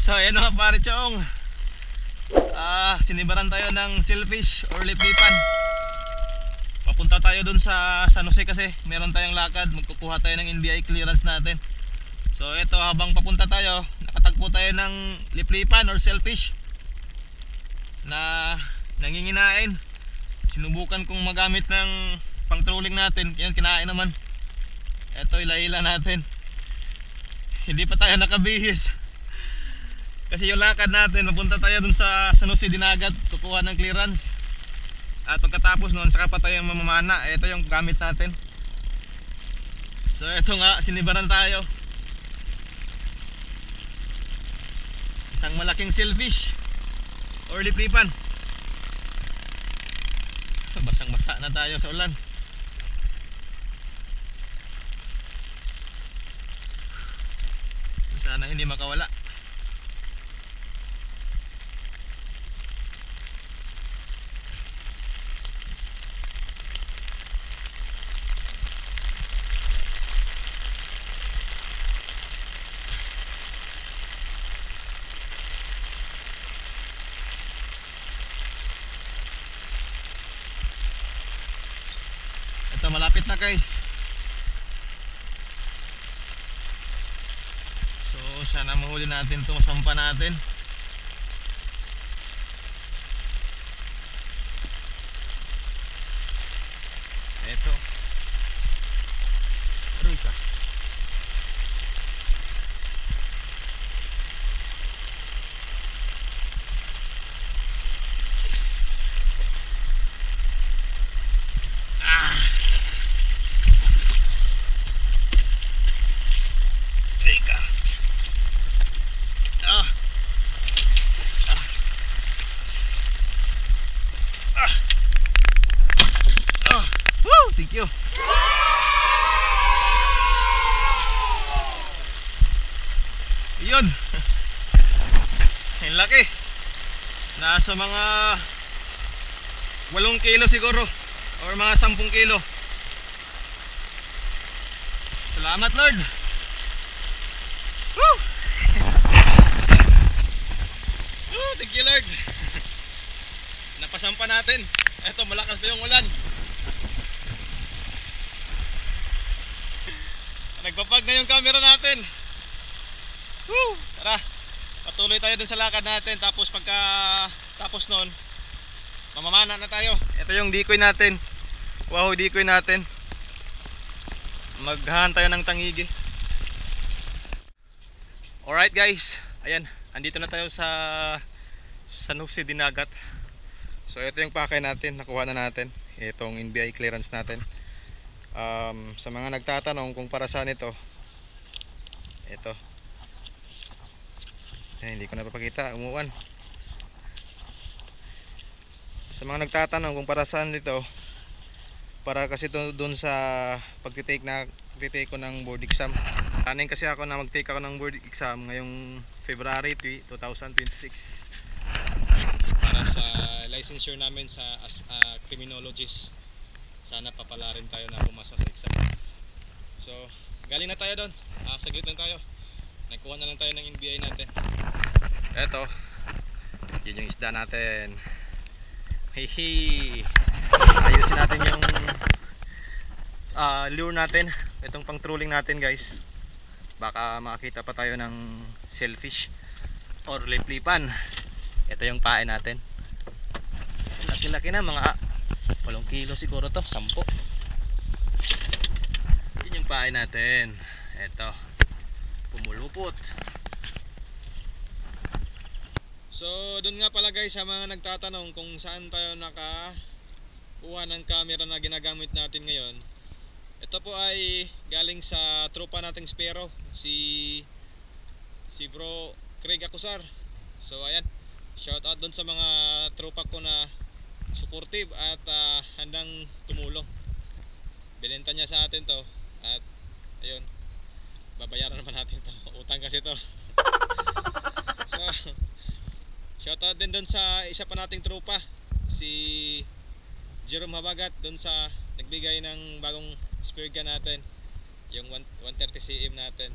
So ayan mga pare chong, sinibaran tayo ng shellfish or liplipan. Papunta tayo dun sa San Jose kasi meron tayong lakad, magkukuha tayo ng NBI clearance natin. So ito, habang papunta tayo, nakatagpo tayo ng liplipan or shellfish na nanginginain. Sinubukan kong magamit ng pang trolling natin, yan kinain naman. Ito, ila-ila natin. Hindi pa tayo nakabihis kasi yung lakad natin, mapunta tayo dun sa San Jose Dinagat, kukuha ng clearance. At pagkatapos noon, saka pa tayo mamamana. Ito yung gamit natin. So ito nga, sinibaran tayo. Isang malaking shellfish or liplipan. Basang-basa na tayo sa ulan. Sana hindi makawala. Ito, malapit na guys. So sana mahuli natin itong sampa natin. Ito, aroy ka. Thank you. Yun. Ang laki. Nasa mga 8 kilo siguro or mga 10 kilo. Salamat Lord. Woo! Thank you Lord. Napasampa natin. Eto, malakas pa yung ulan. Nagpapag na yung camera natin. Woo! Tara, patuloy tayo dun sa lakad natin. Tapos tapos nun, mamamana na tayo. Ito yung decoy natin. Wow, decoy natin. Maghahan tayo ng tangigi. Alright guys, ayan, andito na tayo sa San Jose Dinagat. So ito yung pakay natin, nakuha na natin. Itong NBI clearance natin. Sa mga nagtatanong kung para saan ito, hindi ko napapakita, umuwan. Sa mga nagtatanong kung para saan ito, para kasi doon sa pagtitake ko ng board exam. Planning kasi ako na mag-take ako ng board exam ngayong February 2026 para sa licensure namin sa criminologist. Sana papala rin tayo na pumasa sa exam. So galing na tayo doon, saglit lang tayo, nagkuha na lang tayo ng NBI natin. Eto, yun yung isda natin. Hihi, ayusin natin yung lure natin. Itong pang trolling natin guys, baka makakita pa tayo ng shellfish or liplipan. Ito yung pain natin, laki-laki na, mga 8 kilo siguro to, 10. Yun yung pain natin. Ito, pumulupot. So dun nga pala guys, sa mga nagtatanong kung saan tayo nakakuha ng camera na ginagamit natin ngayon, ito po ay galing sa tropa nating Spero, si bro Craig Acusar. So ayan, shout out dun sa mga tropa ko na supportive at handang tumulong. Binenta niya sa atin to at ayun, babayaran naman natin to. Utang kasi to. So shoutout din doon sa isa pa nating tropa, si Jerome Habagat, doon sa nagbigay ng bagong spear gun natin, yung 130 cm natin.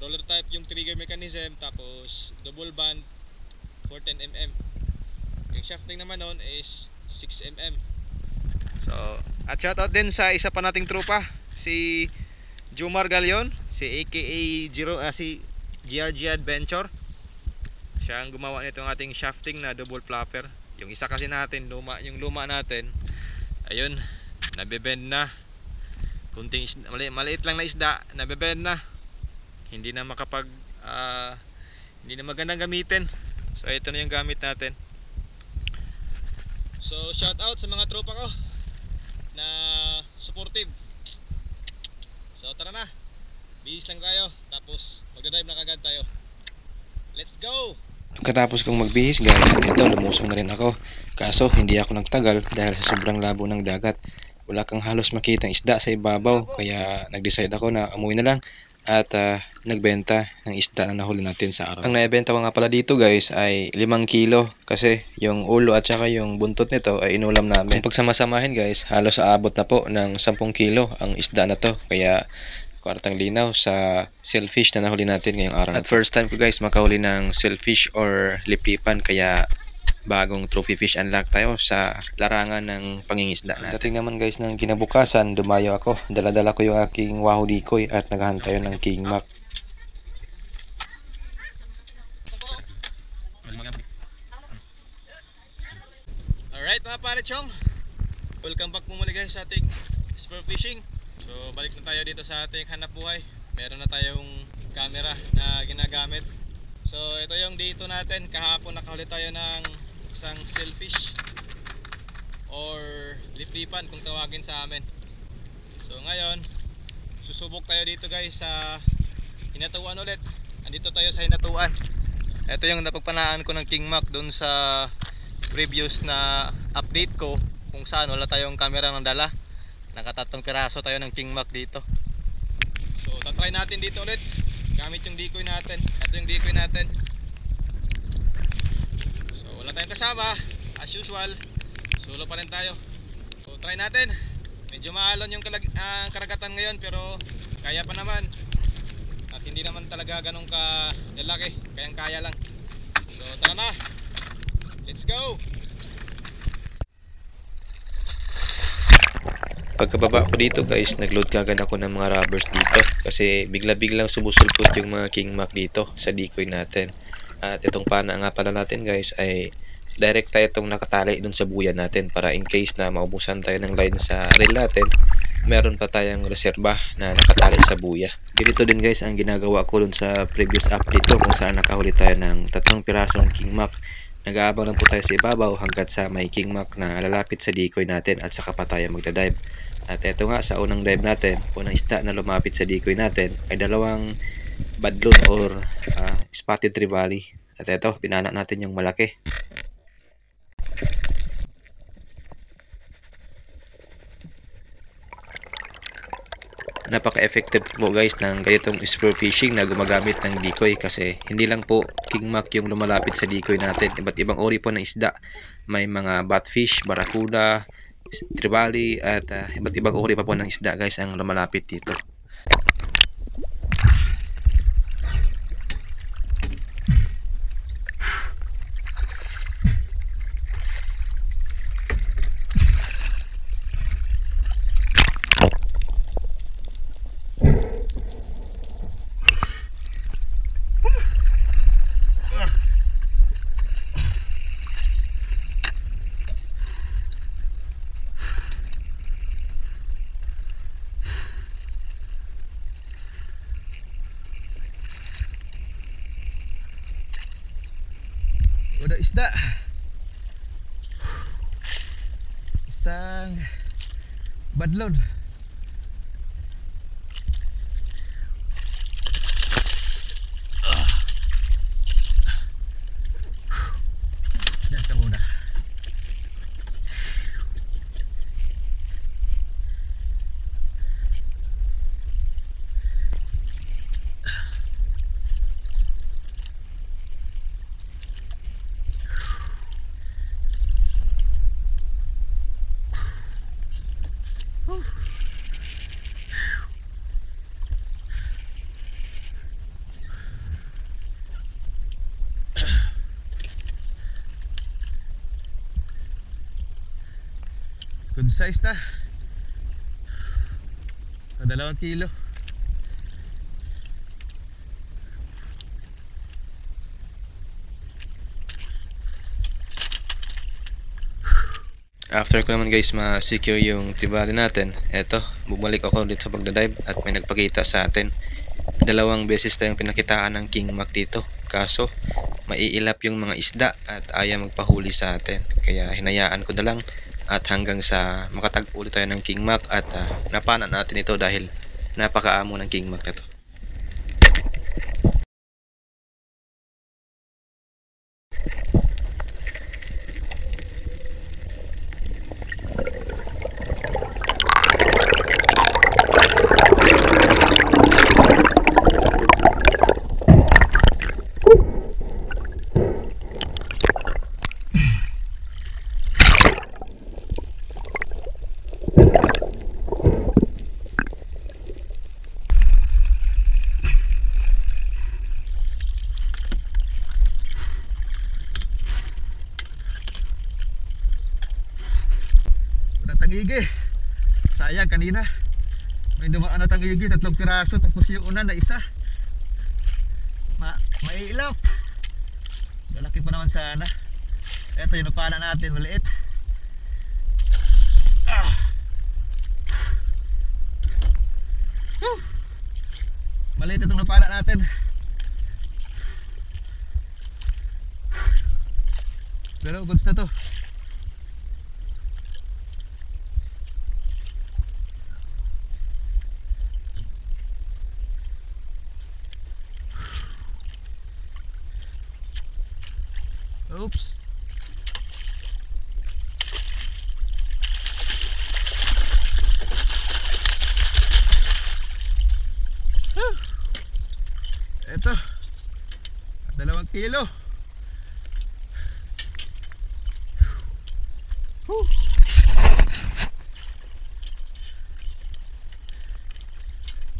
roller type yung trigger mechanism, tapos double band for 10mm. Yung shafting naman nun is 6mm. So, at shoutout din sa isa pa nating tropa, si Jomar Galion, si aka si GRG Adventure. Siya ang gumawa nitong ating shafting na double flapper. Yung isa kasi natin, yung luma natin, ayun, nabebend na. Kunting maliit lang na isda, nabebend na. Hindi na hindi na magandang gamitin. So ito na yung gamit natin. So shout out sa mga tropa ko na supportive. So tara na, bihis lang tayo, tapos magdadive na kagad tayo. Let's go! Pagkatapos kong magbihis guys, ito lumusong na rin ako. Kaso hindi ako nagtagal dahil sa sobrang labo ng dagat. Wala kang halos makitang isda sa ibabaw, kaya nag-decide ako na umuwi na lang at nagbenta ng isda na nahuli natin sa araw. Ang naibenta ko nga pala dito guys ay 5 kilo kasi yung ulo at saka yung buntot nito ay inulam namin. Kung pagsamasamahin guys, halos aabot na po ng 10 kilo ang isda na to, kaya kwartang linaw sa shellfish na nahuli natin ngayong araw. At first time ko guys makahuli ng shellfish or liplipan, kaya bagong trophy fish unlock tayo sa larangan ng pangingisda natin. Dating naman guys ng kinabukasan, dumayo ako. Dala-dala ko yung aking wahoo decoy at naghahanap tayo ng king mac. Alright mga pare chong, welcome back po muli guys sa ating spur fishing. So balik na tayo dito sa ating hanap buhay. Meron na tayong camera na ginagamit. So ito yung dito natin. Kahapon nakahuli tayo ng isang shellfish or liplipan kung tawagin sa amin. So ngayon susubok tayo dito guys sa hinatuan ulit. Andito tayo sa hinatuan. Ito yung napagpanaan ko ng king mac dun sa previous na update ko, kung saan wala tayong camera ng dala. Nakatatong piraso tayo ng king mac dito. So tatry natin dito ulit gamit yung decoy natin. Ito yung decoy natin. So wala tayong kasama as usual, solo pa rin tayo. So try natin. Medyo maalon yung karagatan ngayon, pero kaya pa naman. At hindi naman talaga ganun ka lalaki, kayang kaya lang. So tara na, let's go! Pagkababa ko dito guys, nagload kagad ako ng mga rubbers dito kasi bigla-biglang sumusulpot yung mga king mac dito sa decoy natin. At itong pana nga pala natin guys ay direct tayo itong nakatali dun sa buya natin para in case na maubusan tayo ng line sa reel natin, meron pa tayong reserba na nakatali sa buya. Ganito din guys ang ginagawa ko dun sa previous update ko kung saan nakahuli tayo ng 3 pirasong king mac. Nag-aabang lang po tayo sa ibabaw hanggat sa may king mac na lalapit sa decoy natin at saka pa tayo magdadive. At eto nga, sa unang dive natin, unang isda na lumapit sa decoy natin ay 2 badlon or spotted trevally. At eto, pinana natin yung malaki. Napaka-effective po guys ng ganitong spear fishing na gumagamit ng decoy kasi hindi lang po king mac yung lumalapit sa decoy natin. Iba't ibang uri po ng isda. May mga batfish, barracuda, trevally at iba't ibang uri pa po ng isda guys ang lumalapit dito. Udah isda. Isang badlon. Diyan ka muna. Good size na. 2 kilo. After ko naman guys ma-secure yung tribali natin, eto, bumalik ako dito sa pagdadive at may nagpakita sa atin. 2 beses tayong pinakitaan ng King Mac dito. Kaso, maiilap yung mga isda at ayaw magpahuli sa atin. Kaya hinayaan ko na lang at hanggang sa makatagpo ulit tayo ng King Mac at napana natin ito dahil napakaamo ng King Mac na to. Tangigi. Sayang kanina may dumaan na tangigi, 3 piraso, tapos yung una na isa maiilap. Malaki pa naman sana. Ito yung napala natin, maliit. Maliit itong napala natin. Pero goods na to. Oops. Ito. 2 kilo.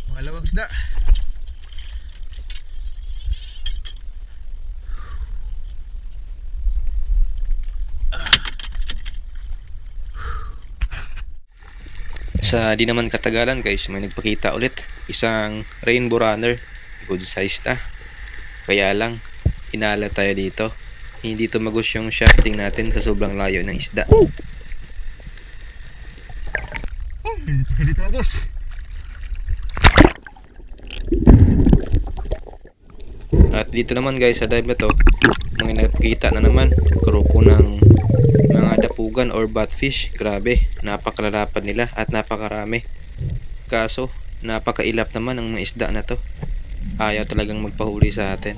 Pangalawang isda. Sa di naman katagalan guys, may nagpakita ulit isang rainbow runner. Good size na. Kaya lang, inala tayo dito. Hindi tumagos yung shafting natin sa sobrang layo ng isda. Hindi tumagos. At dito naman guys sa dive na to, may nagpakita na naman grupo ng mga dapugan or batfish. Grabe, napakalalapad nila at napakarami. Kaso, napakailap naman ang mga isda na to. Ayaw talagang magpahuli sa atin.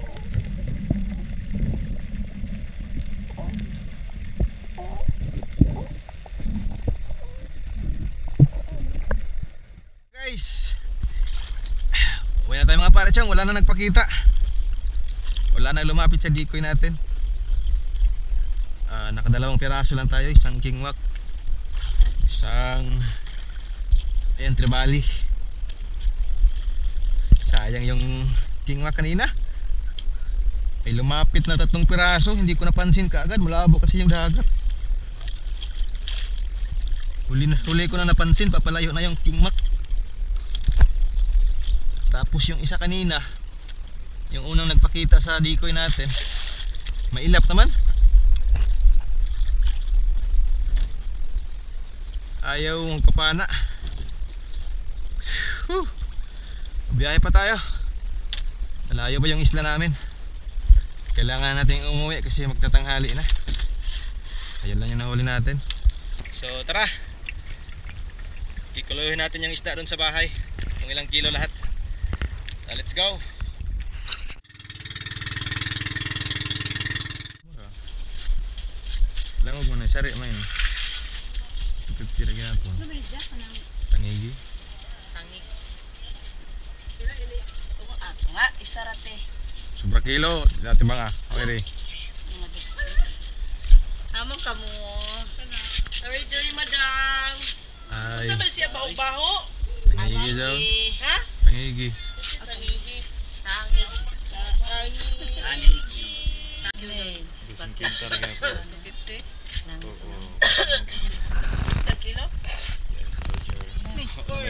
Guys, uwi na tayo mga parachang, wala na nagpakita. Wala na lumapit sa decoy natin. Naka2 piraso lang tayo, isang King Mac, isang tribali. Sayang yung King Mac kanina. May lumapit na 3 piraso, hindi ko napansin kaagad, malabo kasi yung dagat. Huli ko na napansin, papalayo na yung King Mac. Tapos yung isa kanina, yung unang nagpakita sa decoy natin, mailap naman. Ayaw magpapana. Biyahe pa tayo. Malayo ba yung isla namin? Kailangan natin umuwi kasi magtatanghali na. Ayun lang yung nahuli natin. So tara, kikuluhin natin yung isda doon sa bahay. Kung ilang kilo lahat. Let's go. Langog mo na, sari mo yun. Tira po. Tangigi. Tangig. Nga, isarate. Sobra kilo, dati ba nga? Okay rin. Hamon ka mo. Sorry, Jory, madam. Ay, Saan ba siya baho-baho? tangigi daw. Ha? Tangigi. Tangigi. Tangig. Tangigi. Bising talaga po. Tangig. Oo. Kilo?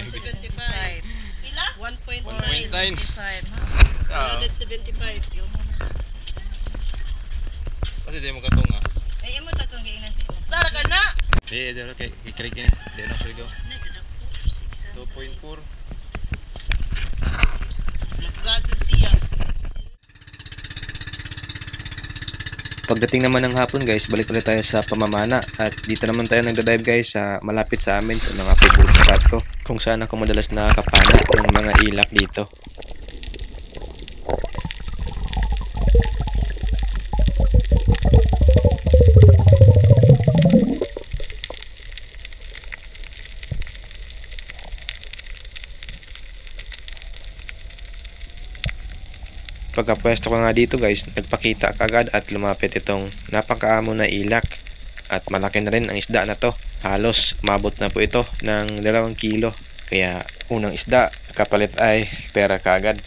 75. Pila? 1.9. 1.9. 175. Yung Kasi di mo katunga. ay imo tatong giingnan ko. Tara ka na. Di kay klik ni. Di na sure go. 2.4. Nagradod siya. Pagdating naman ng hapon guys, balik ulit tayo sa pamamana at dito naman tayo nagda-dive guys sa malapit sa amin sa mga favorite spot ko kung saan ako madalas nakakapana ng mga ilak dito. Pagkapwesto ko nga dito guys, nagpakita kagad at lumapit itong napakaamo na ilak at malaki na rin ang isda na to. Halos umabot na po ito ng 2 kilo. Kaya unang isda, kapalit ay pera kagad.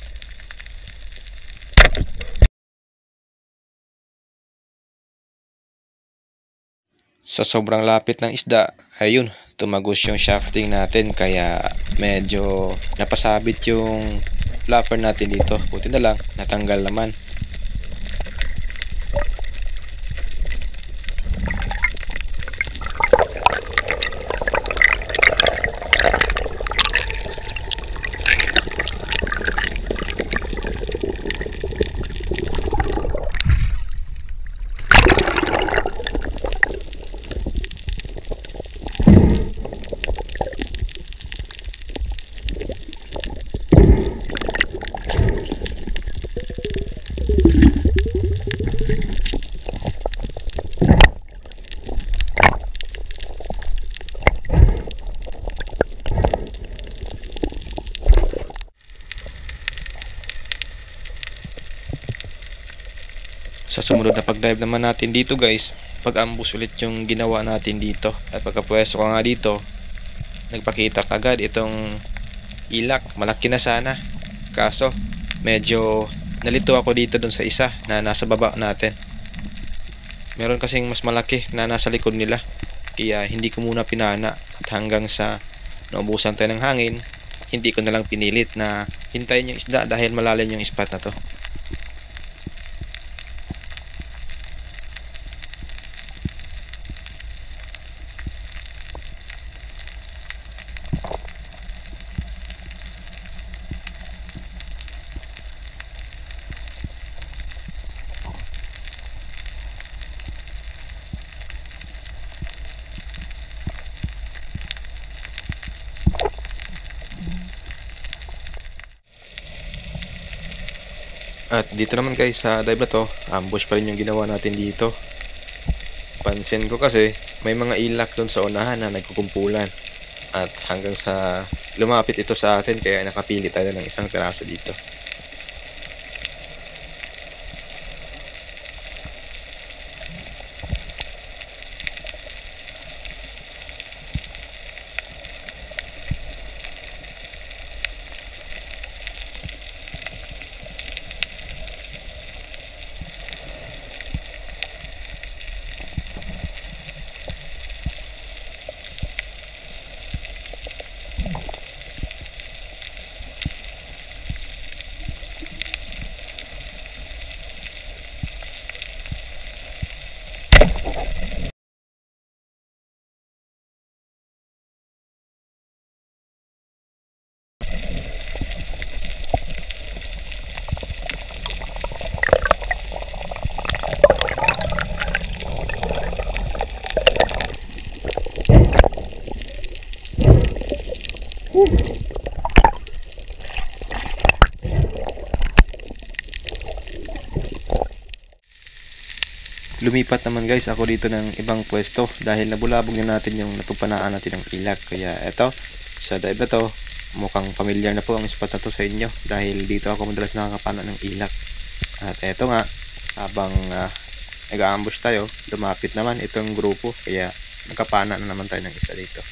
Sa sobrang lapit ng isda, ayun, tumagos yung shafting natin kaya medyo napasabit yung flapper natin dito. Buti na lang, natanggal naman. Sa sumunod na pag-dive naman natin dito guys, pag-ambush ulit yung ginawa natin dito. At pagkapwesto ko nga dito, nagpakita kagad itong ilak. Malaki na sana. Kaso, medyo nalito ako dito dun sa isa na nasa baba natin. Meron kasing mas malaki na nasa likod nila. Kaya hindi ko muna pinana at hanggang sa naubusan tayo ng hangin, hindi ko na lang pinilit na hintayin yung isda dahil malalim yung spot na to. At dito naman guys sa dive na to, ambush pa rin yung ginawa natin dito. Pansin ko kasi may mga ilak doon sa unahan na nagkukumpulan. At hanggang sa lumapit ito sa atin kaya nakapili tayo ng isang piraso dito. Lumipat naman guys ako dito ng ibang pwesto dahil nabulabog na natin yung natupanaan natin ng ilak. Kaya eto, sa dive na to, mukhang familiar na po ang spot na to sa inyo dahil dito ako madalas nakakapana ng ilak. At eto nga, habang nag-ambush tayo, lumapit naman itong grupo kaya nagkapana na naman tayo ng isa dito.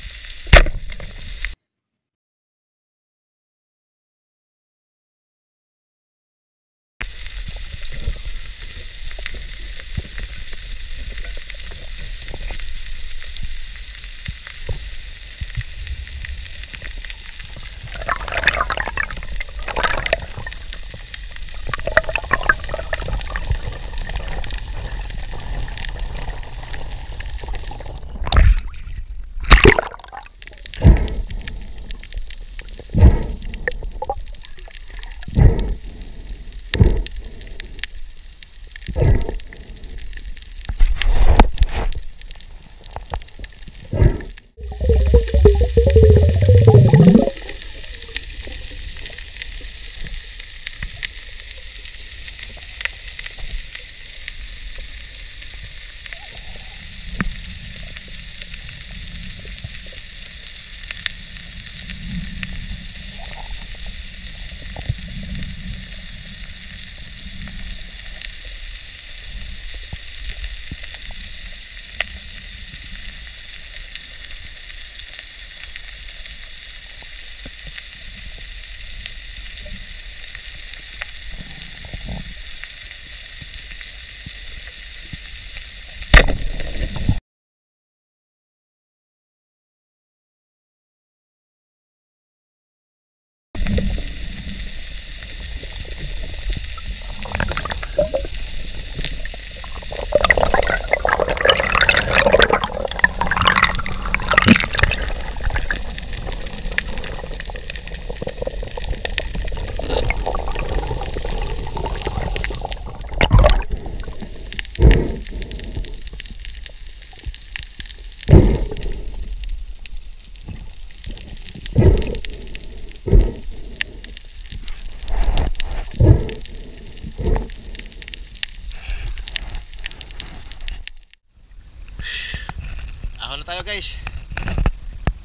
Ahon na tayo guys.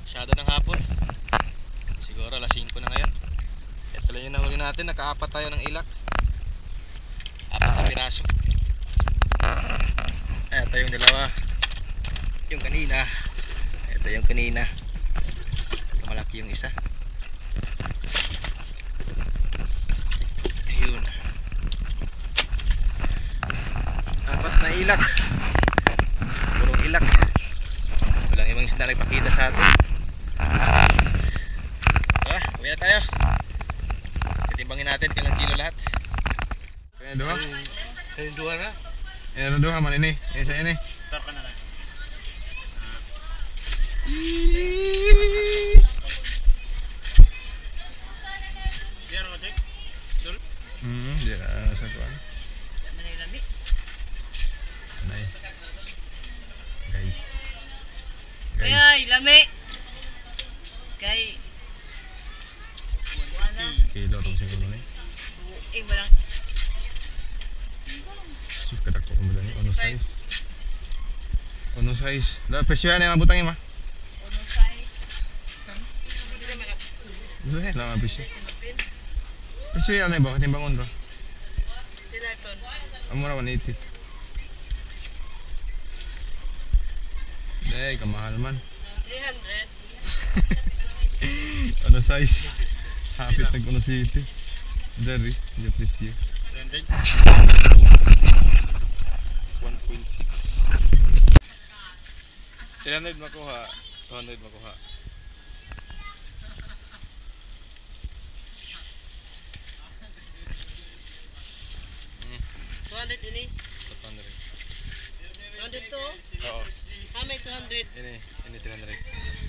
Masyado ng hapon. Siguro alas 5 na ngayon. Ito lang yung nahuli natin. Nakaapat tayo ng ilak. 4 na piraso. Ito yung dalawa. Yung kanina. Ito yung kanina. Ito malaki yung isa. Ayun. 4 na ilak. Purong ilak. Walang ibang isda nagpakita sa atin. Tara, uwi na tayo. Titimbangin natin kailang kilo lahat. Kaya doha? Kayong duha na? Ano doha man ini? Isa ini. Tara ka na lang. Di na sa kuan. Manilami. Anay. Guys. Ay, lami. Kay wala. Kilo ro siguro ni. Walang Sus kadak ko mo ni ano size? Ano size? Da presyo yan ang butang ima. unong size. Gusto lang ang presyo. Presyo yan ay ba timbangon ro. Sila ton. Amo ra 180. Dai kamahal man. 300. Ano size? Hapit nag ano city. Dari, di presyo. 1.6 300 makuha 200 makuha. $200 ini. 200 200 to. Oo. May 200. Ini 300